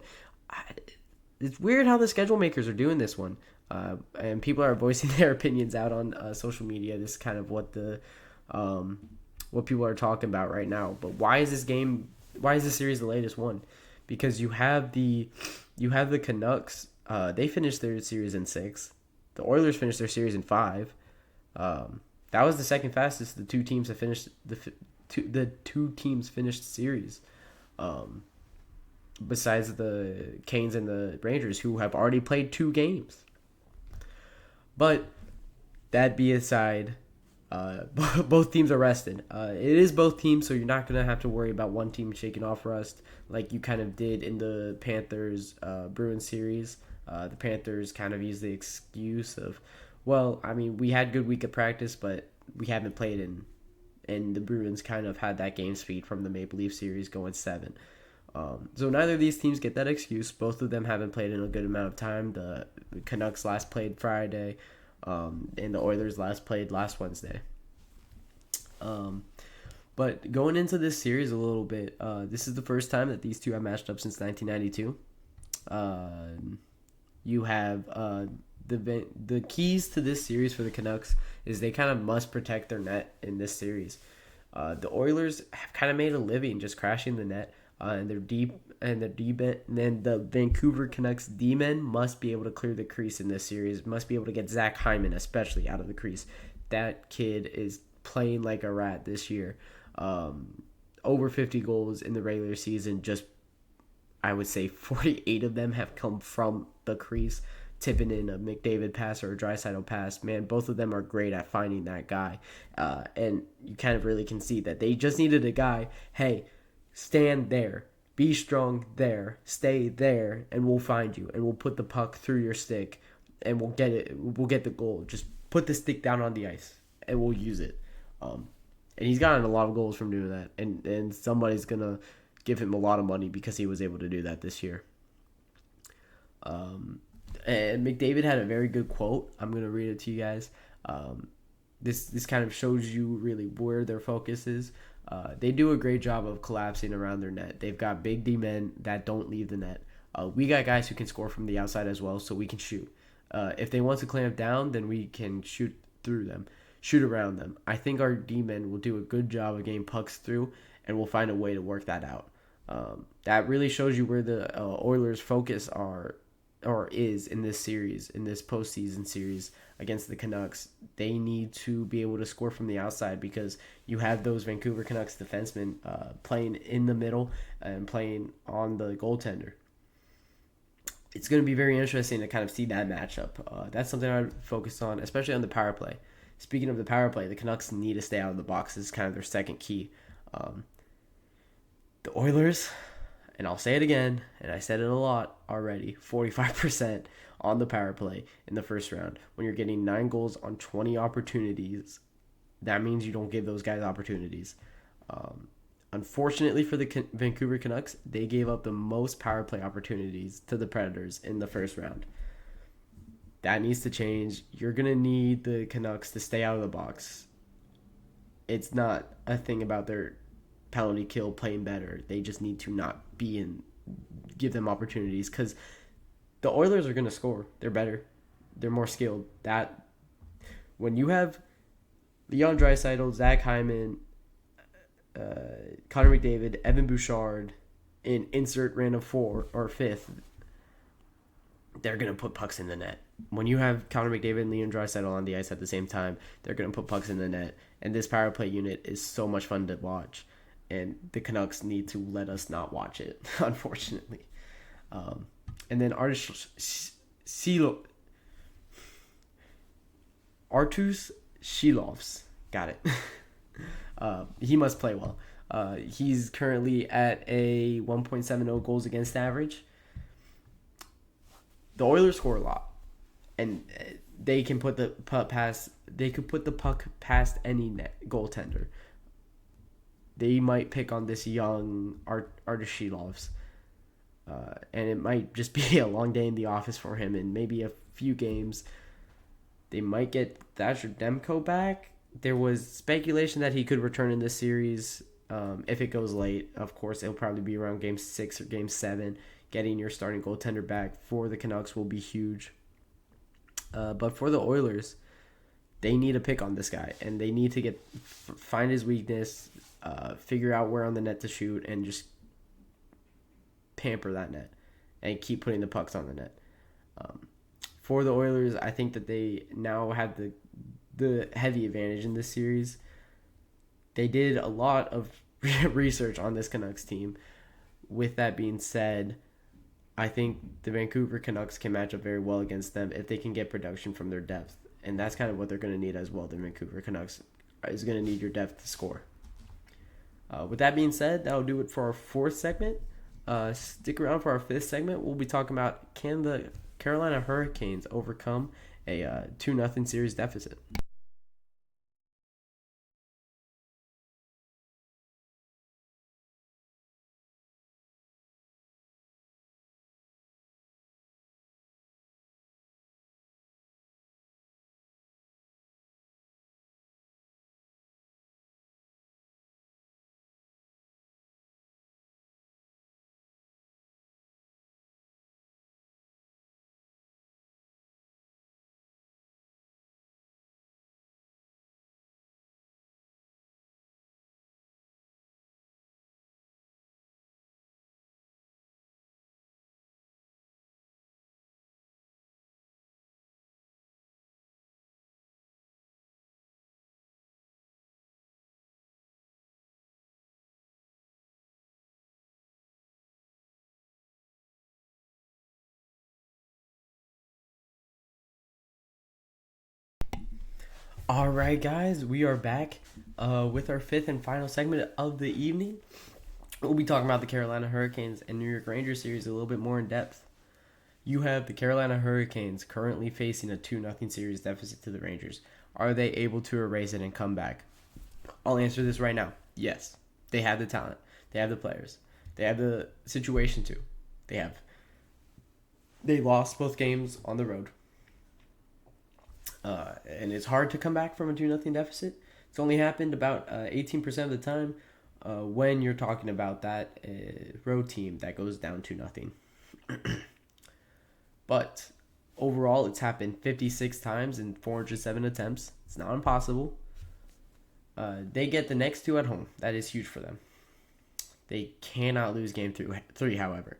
it's weird how the schedule makers are doing this one. And people are voicing their opinions out on social media. This is kind of what what people are talking about right now. But why is this series the latest one? Because you have the Canucks. They finished their series in 6. The Oilers finished their series in 5. That was the second fastest the two teams have finished the two teams finished series. Besides the Canes and the Rangers, who have already played 2 games. But that be aside, both teams are rested. It is both teams, so you're not going to have to worry about one team shaking off rust like you kind of did in the Panthers Bruins series. The Panthers kind of used the excuse of, well, I mean, we had good week of practice, but we haven't played and the Bruins kind of had that game speed from the Maple Leaf series going 7. So neither of these teams get that excuse. Both of them haven't played in a good amount of time. The Canucks last played Friday, and the Oilers last played last Wednesday. But going into this series a little bit, this is the first time that these two have matched up since 1992. You have the keys to this series for the Canucks is they kind of must protect their net in this series. The Oilers have kind of made a living just crashing the net. And then the Vancouver Canucks D-men must be able to clear the crease in this series. Must be able to get Zach Hyman especially out of the crease. That kid is playing like a rat this year. Over 50 goals in the regular season. Just, I would say 48 of them have come from the crease. Tipping in a McDavid pass or a Draisaitl pass. Man, both of them are great at finding that guy. And you kind of really can see that they just needed a guy. Hey, stand there, be strong there, stay there, and we'll find you, and we'll put the puck through your stick, and we'll get it. We'll get the goal. Just put the stick down on the ice, and we'll use it. And he's gotten a lot of goals from doing that, and somebody's gonna give him a lot of money because he was able to do that this year. And McDavid had a very good quote. I'm gonna read it to you guys. This kind of shows you really where their focus is. They do a great job of collapsing around their net. They've got big D-men that don't leave the net. We got guys who can score from the outside as well, so we can shoot. If they want to clamp down, then we can shoot through them, shoot around them. I think our D-men will do a good job of getting pucks through, and we'll find a way to work that out. That really shows you where the Oilers' focus is in this series, in this postseason series against the Canucks. They need to be able to score from the outside because you have those Vancouver Canucks defensemen playing in the middle and playing on the goaltender. It's going to be very interesting to kind of see that matchup. That's something I would focus on, especially on the power play. Speaking of the power play, the Canucks need to stay out of the box. This is kind of their second key. The Oilers, and I'll say it again, and I said it a lot already, 45% on the power play in the first round. When you're getting 9 goals on 20 opportunities, that means you don't give those guys opportunities. Unfortunately for the Vancouver Canucks, they gave up the most power play opportunities to the Predators in the first round. That needs to change. You're going to need the Canucks to stay out of the box. It's not a thing about their penalty kill playing better. They just need to not give them opportunities because the Oilers are going to score. They're better. They're more skilled. That when you have Leon Draisaitl, Zach Hyman, Connor McDavid, Evan Bouchard, in insert random 4 or 5th, they're going to put pucks in the net. When you have Connor McDavid and Leon Draisaitl on the ice at the same time, they're going to put pucks in the net. And this power play unit is so much fun to watch. And the Canucks need to let us not watch it, unfortunately. And then Artus Shilovs. Got it. He must play well. He's currently at a 1.70 goals against average. The Oilers score a lot, and they can put the puck past. They could put the puck past any goaltender. they might pick on this young artist she loves. And it might just be a long day in the office for him, and maybe a few games. They might get Thatcher Demko back. There was speculation that he could return in this series if it goes late. Of course, it'll probably be around Game 6 or Game 7. Getting your starting goaltender back for the Canucks will be huge. But for the Oilers, they need a pick on this guy, and they need to find his weakness, figure out where on the net to shoot, and just pamper that net and keep putting the pucks on the net. For the Oilers, I think that they now have the heavy advantage in this series. They did a lot of research on this Canucks team. With that being said, I think the Vancouver Canucks can match up very well against them if they can get production from their depth. And that's kind of what they're going to need as well. The Vancouver Canucks is going to need your depth to score. With that being said, that'll do it for our fourth segment. Stick around for our fifth segment. We'll be talking about, can the Carolina Hurricanes overcome a 2-0 series deficit? All right, guys, we are back with our fifth and final segment of the evening. We'll be talking about the Carolina Hurricanes and New York Rangers series a little bit more in depth. You have the Carolina Hurricanes currently facing a 2-0 series deficit to the Rangers. Are they able to erase it and come back? I'll answer this right now. Yes. They have the talent. They have the players. They have the situation too. They lost both games on the road. And it's hard to come back from a 2-0 deficit. It's only happened about 18% of the time when you're talking about that road team that goes down 2-0. But overall, it's happened 56 times in 407 attempts. It's not impossible. They get the next two at home. That is huge for them. They cannot lose game 3, however.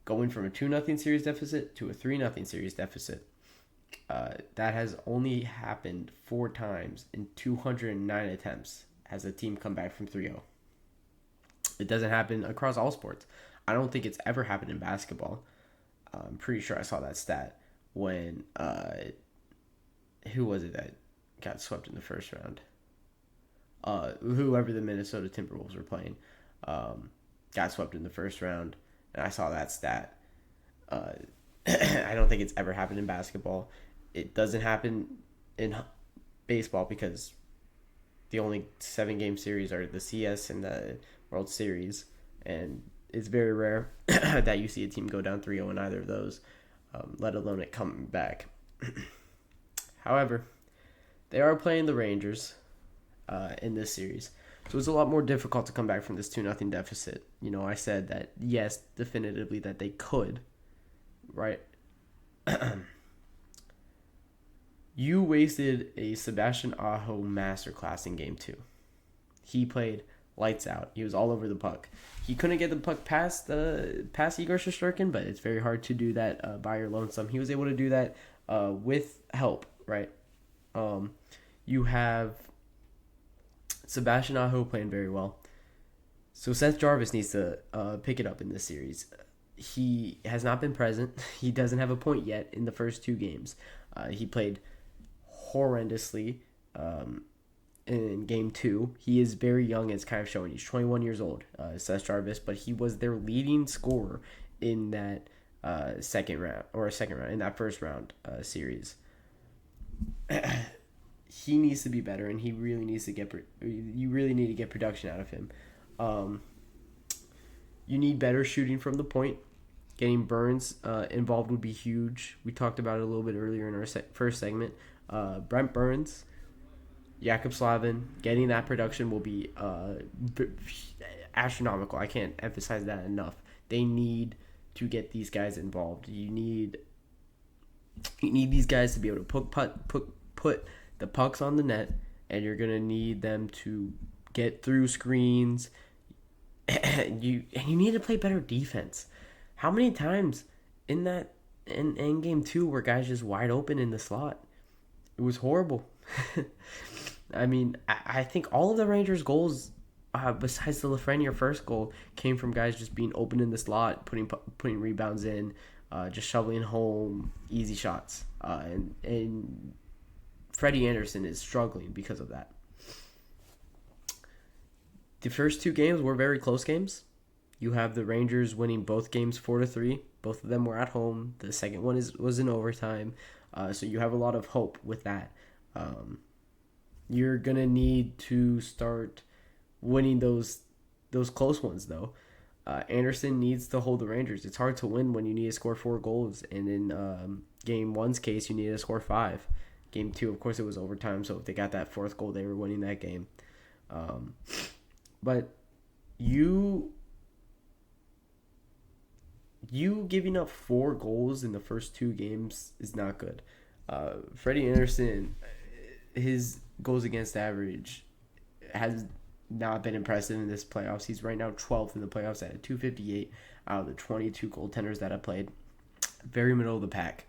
Going from a 2-0 series deficit to a 3-0 series deficit. That has only happened 4 times in 209 attempts as a team come back from 3-0. It doesn't happen across all sports. I don't think it's ever happened in basketball. I'm pretty sure I saw that stat when who was it that got swept in the first round? Whoever the Minnesota Timberwolves were playing got swept in the first round, and I saw that stat. I don't think it's ever happened in basketball. It doesn't happen in baseball because the only 7-game series are the CS and the World Series, and it's very rare that you see a team go down 3-0 in either of those, let alone it coming back. However, they are playing the Rangers in this series, so it's a lot more difficult to come back from this 2-0 deficit. You know, I said that, yes, definitively that they could, right? You wasted a Sebastian Aho masterclass in Game 2. He played lights out. He was all over the puck. He couldn't get the puck past Igor Shesterkin, but it's very hard to do that by your lonesome. He was able to do that with help, right? You have Sebastian Aho playing very well. So Seth Jarvis needs to pick it up in this series. He has not been present. He doesn't have a point yet in the first 2 games. He played horrendously in Game 2. He is very young, it's kind of showing. He's 21 years old, Seth Jarvis, but he was their leading scorer in that second round, in that first round series. he needs to be better, and he really needs to get. You really need to get production out of him. You need better shooting from the point. Getting Burns involved would be huge. We talked about it a little bit earlier in our first segment. Brent Burns, Jakub Slavin, getting that production will be astronomical. I can't emphasize that enough. They need to get these guys involved. You need these guys to be able to put the pucks on the net, and you're gonna need them to get through screens. And you need to play better defense. How many times in game 2 were guys just wide open in the slot? It was horrible. I mean, I think all of the Rangers' goals, besides the Lafreniere first goal, came from guys just being open in the slot, putting rebounds in, just shoveling home easy shots. And Freddie Anderson is struggling because of that. The first 2 games were very close games. You have the Rangers winning both games 4-3. Both of them were at home. The second one was in overtime. So you have a lot of hope with that. You're going to need to start winning those close ones, though. Anderson needs to hold the Rangers. It's hard to win when you need to score 4 goals. And in Game 1's case, you need to score 5. Game 2, of course, it was overtime. So if they got that 4th goal, they were winning that game. But you giving up 4 goals in the first 2 games is not good. Freddie Anderson, his goals against average has not been impressive in this playoffs. He's right now 12th in the playoffs at a .258 out of the 22 goaltenders that have played. Very middle of the pack.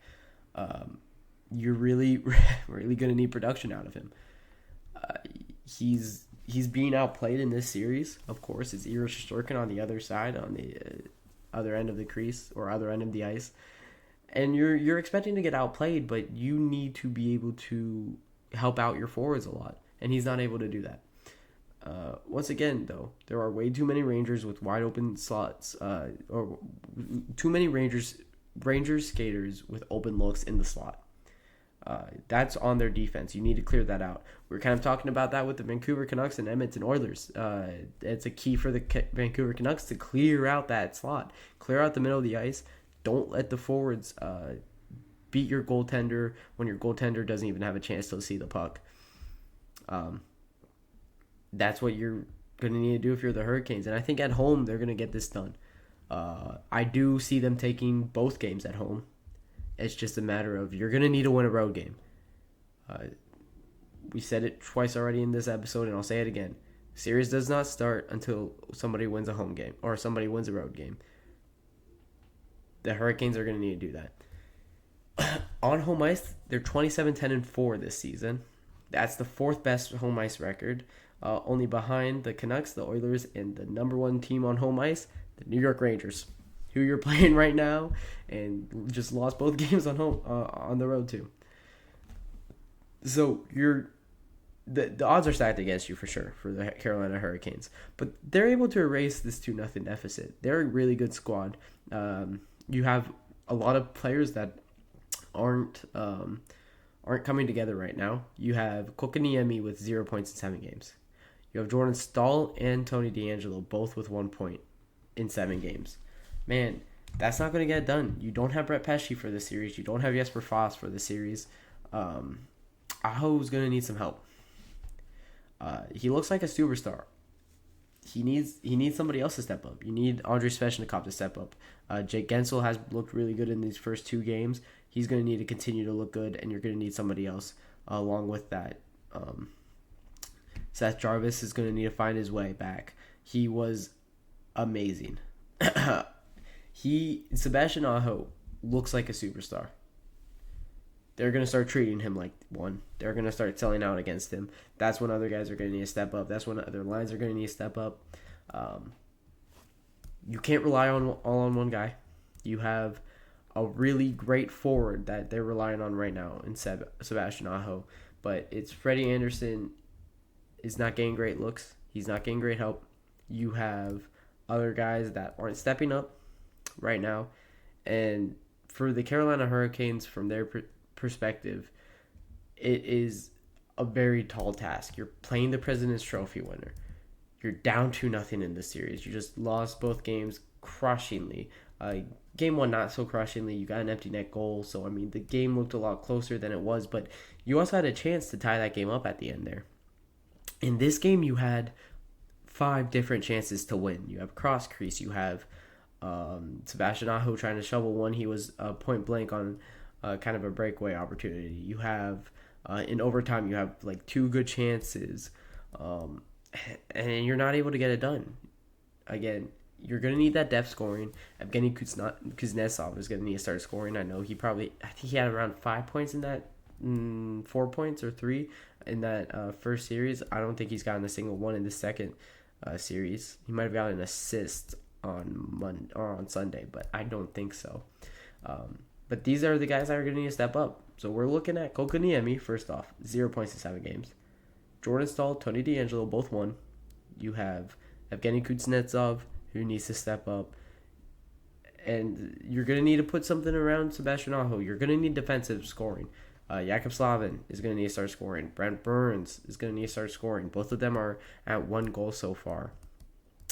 You're really, really going to need production out of him. He's being outplayed in this series. Of course, it's Ira Shesterkin on the other side, on the other end of the crease or other end of the ice, and you're expecting to get outplayed, but you need to be able to help out your forwards a lot, and he's not able to do that. Once again, though, there are way too many Rangers with wide open slots, or too many Rangers skaters with open looks in the slot. That's on their defense. You need to clear that out. We're kind of talking about that with the Vancouver Canucks and Edmonton Oilers. It's a key for the Vancouver Canucks to clear out that slot. Clear out the middle of the ice. Don't let the forwards beat your goaltender when your goaltender doesn't even have a chance to see the puck. That's what you're going to need to do if you're the Hurricanes. And I think at home they're going to get this done. I do see them taking both games at home. It's just a matter of you're going to need to win a road game. We said it twice already in this episode, and I'll say it again. Series does not start until somebody wins a home game or somebody wins a road game. The Hurricanes are going to need to do that. On home ice, they're 27-10-4 this season. That's the 4th best home ice record, only behind the Canucks, the Oilers, and the number 1 team on home ice, the New York Rangers, who you're playing right now and just lost both games on home on the road too. So the odds are stacked against you for sure for the Carolina Hurricanes, but they're able to erase this 2-0 deficit. They're a really good squad. You have a lot of players that aren't coming together right now. You have Kokoniemi with 0 points in 7 games. You have Jordan Stahl and Tony DeAngelo both with 1 point in 7 games. Man, that's not going to get done. You don't have Brett Pesce for the series. You don't have Jesper Foss for the series. Aho's going to need some help. He looks like a superstar. He needs somebody else to step up. You need Andrei Svechnikov to step up. Jake Gensel has looked really good in these first 2 games. He's going to need to continue to look good, and you're going to need somebody else along with that. Seth Jarvis is going to need to find his way back. He was amazing. Sebastian Aho looks like a superstar. They're going to start treating him like one. They're going to start selling out against him. That's when other guys are going to need to step up. That's when other lines are going to need to step up. You can't rely all on one guy. You have a really great forward that they're relying on right now in Sebastian Aho. But it's Freddie Anderson is not getting great looks. He's not getting great help. You have other guys that aren't stepping up right now. And for the Carolina Hurricanes, from their perspective, it is a very tall task. You're playing the President's Trophy winner. You're down 2-0 in the series. You just lost both games crushingly. Game 1 not so crushingly. You got an empty net goal, so I mean the game looked a lot closer than it was, but you also had a chance to tie that game up at the end there. In this game, you had 5 different chances to win. You have cross crease. You have Sebastian Aho trying to shovel one. He was point blank on kind of a breakaway opportunity. You have in overtime, you have like 2 good chances, and you're not able to get it done. Again, you're going to need that depth scoring. Evgeny Kuznetsov is going to need to start scoring. I think he had around 5 points in that, 4 points or 3 in that first series. I don't think he's gotten a single one in the second series. He might have gotten an assist on Sunday, but I don't think so. But these are the guys that are going to need to step up. So we're looking at Kokoniemi, first off, 0 points in 7 games. Jordan Staal, Tony DeAngelo, both 1. You have Evgeny Kuznetsov, who needs to step up. And you're going to need to put something around Sebastian Aho. You're going to need defensive scoring. Jakub Slavin is going to need to start scoring. Brent Burns is going to need to start scoring. Both of them are at 1 goal so far.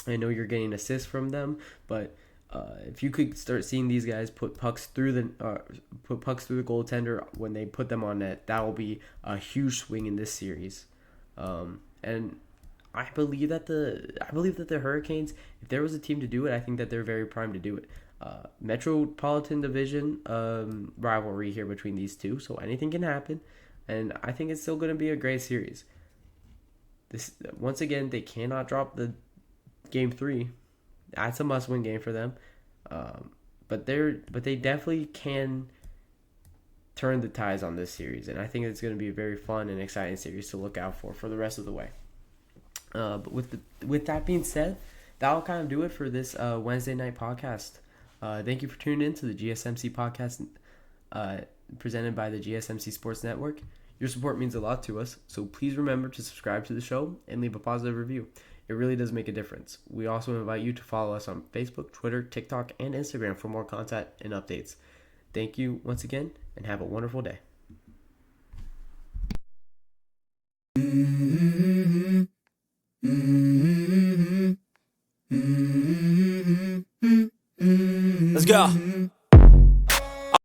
I know you're getting assists from them, but if you could start seeing these guys put pucks through the goaltender when they put them on net, that will be a huge swing in this series. And I believe that the Hurricanes, if there was a team to do it, I think that they're very primed to do it. Metropolitan Division rivalry here between these two, so anything can happen, and I think it's still going to be a great series. This once again, they cannot drop the Game 3. That's a must-win game for them, but they definitely can turn the tides on this series, and I think it's going to be a very fun and exciting series to look out for the rest of the way. But with that being said, that'll kind of do it for this Wednesday night podcast. Thank you for tuning in to the GSMC podcast presented by the GSMC Sports Network. Your support means a lot to us, so please remember to subscribe to the show and leave a positive review. It really does make a difference. We also invite you to follow us on Facebook, Twitter, TikTok, and Instagram for more content and updates. Thank you once again, and have a wonderful day. Let's go.